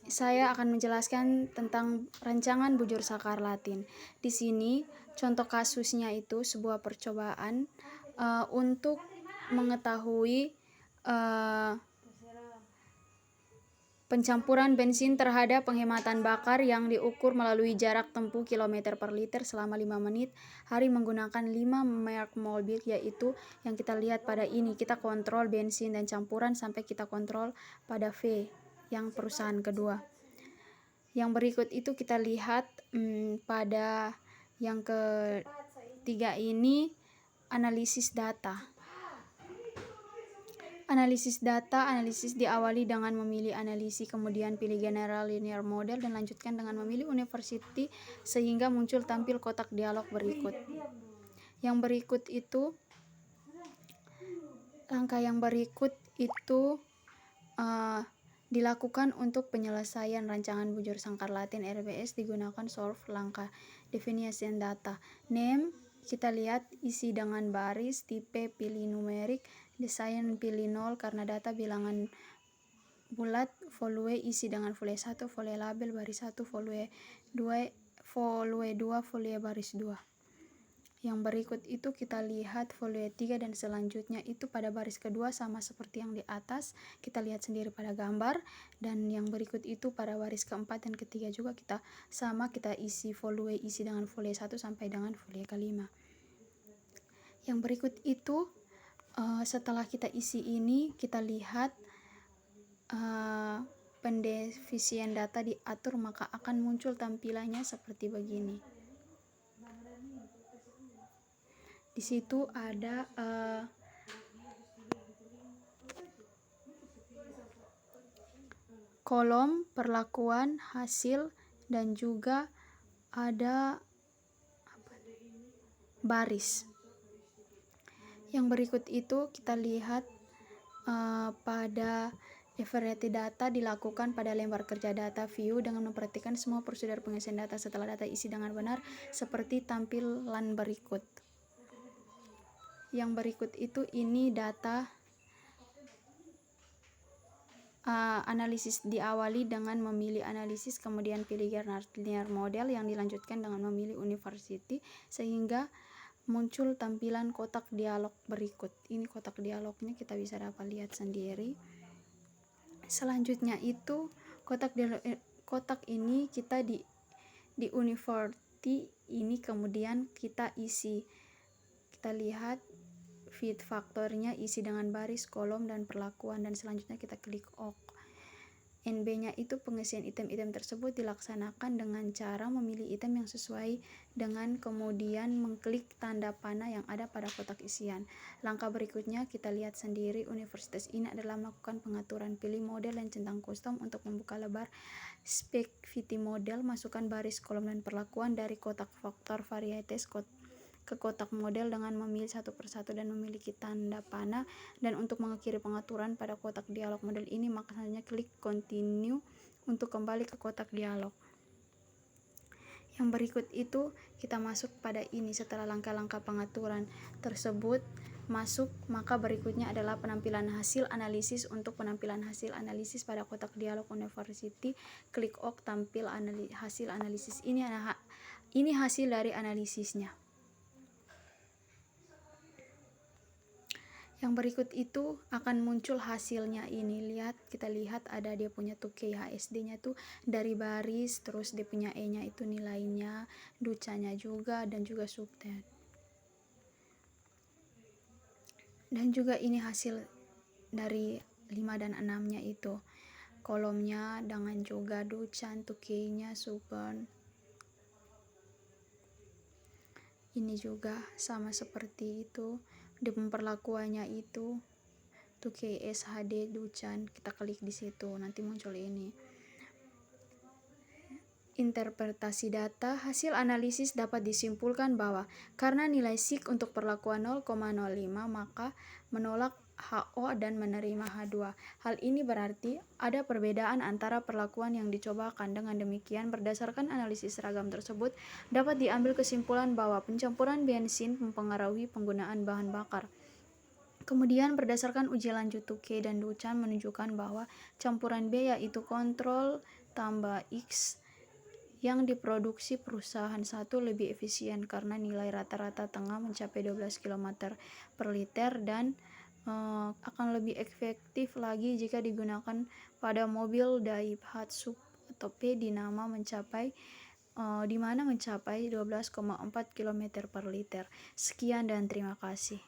saya akan menjelaskan tentang rancangan bujur sakar Latin. Di sini contoh kasusnya itu sebuah percobaan untuk mengetahui pencampuran bensin terhadap penghematan bakar yang diukur melalui jarak tempuh kilometer per liter selama 5 menit hari menggunakan 5 merek mobil, yaitu yang kita lihat pada ini. Kita kontrol bensin dan campuran sampai kita kontrol pada V yang perusahaan kedua. Yang berikut itu kita lihat pada yang ketiga ini analisis data. Analisis data, analisis diawali dengan memilih analisis, kemudian pilih general linear model, dan lanjutkan dengan memilih university sehingga muncul tampil kotak dialog berikut. Yang berikut itu, langkah yang berikut itu dilakukan untuk penyelesaian rancangan bujur sangkar Latin RBS digunakan solve langkah definition data. Name kita lihat isi dengan baris, tipe pilih numerik, desain pilih 0 karena data bilangan bulat, volume isi dengan volume 1, volume label baris 1, volume 2, volume baris 2. Yang berikut itu kita lihat volume 3 dan selanjutnya itu pada baris kedua sama seperti yang di atas, kita lihat sendiri pada gambar. Dan yang berikut itu pada baris keempat dan ketiga juga kita isi volume isi dengan volume 1 sampai dengan volume kelima. Yang berikut itu setelah kita isi ini kita lihat pendefisian data diatur, maka akan muncul tampilannya seperti begini. Di situ ada kolom perlakuan hasil dan juga ada baris. Yang berikut itu kita lihat pada evaluasi data dilakukan pada lembar kerja data view dengan memperhatikan semua prosedur pengisian data setelah data isi dengan benar seperti tampilan berikut. Yang berikut itu ini data analisis diawali dengan memilih analisis, kemudian pilih general linear model yang dilanjutkan dengan memilih university sehingga muncul tampilan kotak dialog berikut. Ini kotak dialognya kita bisa dapat lihat sendiri. Selanjutnya itu kotak ini kita di university ini kemudian kita isi. Kita lihat fit faktornya isi dengan baris, kolom, dan perlakuan, dan selanjutnya kita klik OK. NB-nya itu pengisian item-item tersebut dilaksanakan dengan cara memilih item yang sesuai dengan kemudian mengklik tanda panah yang ada pada kotak isian. Langkah berikutnya kita lihat sendiri universitas ini adalah melakukan pengaturan, pilih model dan centang custom untuk membuka lebar specifity model, masukkan baris, kolom, dan perlakuan dari kotak faktor varieties ke kotak model dengan memilih satu persatu dan memiliki tanda panah. Dan untuk mengakhiri pengaturan pada kotak dialog model ini, maka selanjutnya klik continue untuk kembali ke kotak dialog. Yang berikut itu kita masuk pada ini. Setelah langkah-langkah pengaturan tersebut masuk, maka berikutnya adalah penampilan hasil analisis. Untuk penampilan hasil analisis pada kotak dialog university, klik OK, tampil hasil analisis. Ini hasil dari analisisnya. Yang berikut itu akan muncul hasilnya ini. Kita lihat ada dia punya 2K HSD-nya tuh dari baris, terus dia punya E-nya itu nilainya, ducanya juga, dan juga subtet. Dan juga ini hasil dari 5 dan 6-nya itu. Kolomnya dengan juga ducan, 2K-nya, subern. Ini juga sama seperti itu. Di pemperlakuannya itu 2K SHD ducan, kita klik di situ nanti muncul ini. Interpretasi data hasil analisis dapat disimpulkan bahwa karena nilai SIK untuk perlakuan 0,05 maka menolak HO dan menerima H2. Hal ini berarti ada perbedaan antara perlakuan yang dicobakan. Dengan demikian, berdasarkan analisis seragam tersebut, dapat diambil kesimpulan bahwa pencampuran bensin mempengaruhi penggunaan bahan bakar. Kemudian berdasarkan uji lanjut 2K dan ducan menunjukkan bahwa campuran B yaitu kontrol tambah X yang diproduksi perusahaan satu lebih efisien karena nilai rata-rata tengah mencapai 12 km per liter dan akan lebih efektif lagi jika digunakan pada mobil Daihatsu atau P di mana mencapai 12,4 km per liter. Sekian dan terima kasih.